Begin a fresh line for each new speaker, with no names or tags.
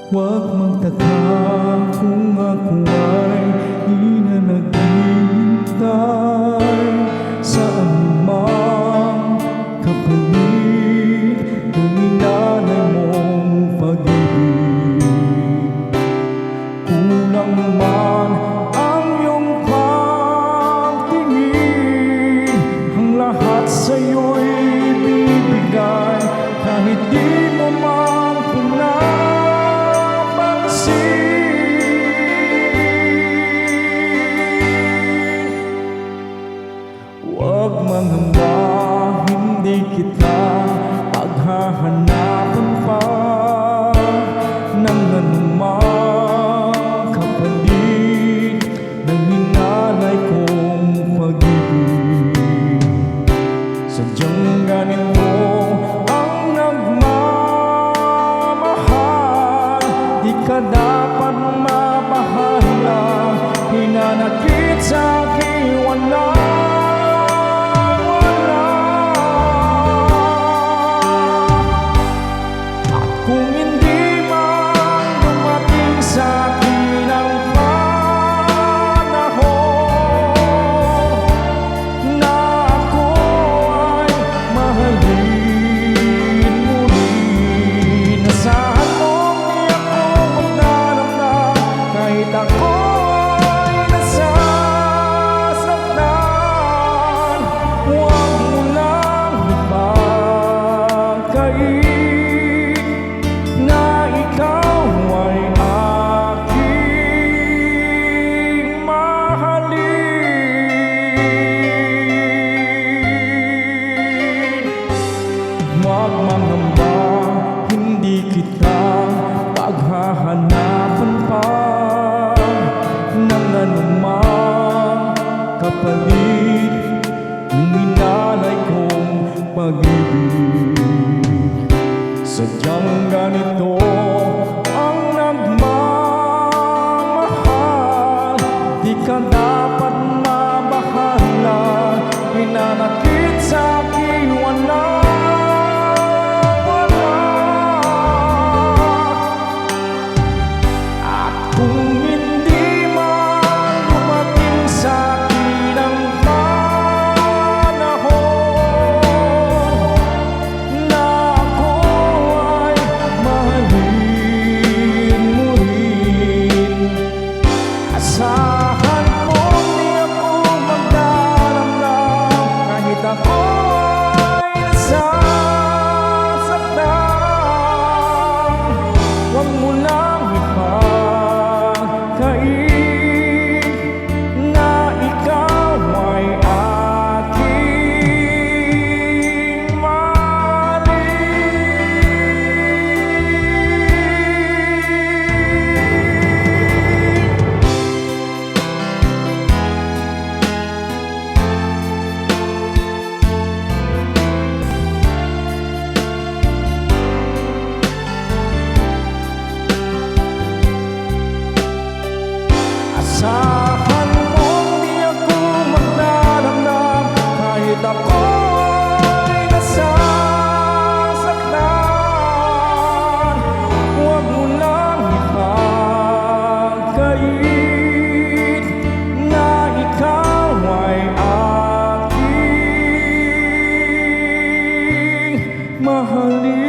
Huwag magtaka kung ako ay di na naghihintay sa anumang kapalit ng inalay mong pag-ibig. Kulang man ang iyong pagtingin, ang lahat sa'yo'y ibibigay kahit di mo man huwag mangamba, hindi kita paghahanapan pa ng anumang kapalit ng hinalay kong pag-ibig. Sadyang ganito ang nagmamahal, di ka dapat mabahala, hinanakit sa aking wala. Huwag mangamba, hindi kita paghahanapan pa ng anumang kapalit ng inalay kong pag-ibig. Sadyang ganito ang nagmamahal, di ka dapat mabahala, hinanakit sa aking wala. Asahan mong di ako maglalamlam kahit ako'y nasasaktan. Huwag mo lang ipagkait na ikaw ay aking mahalin.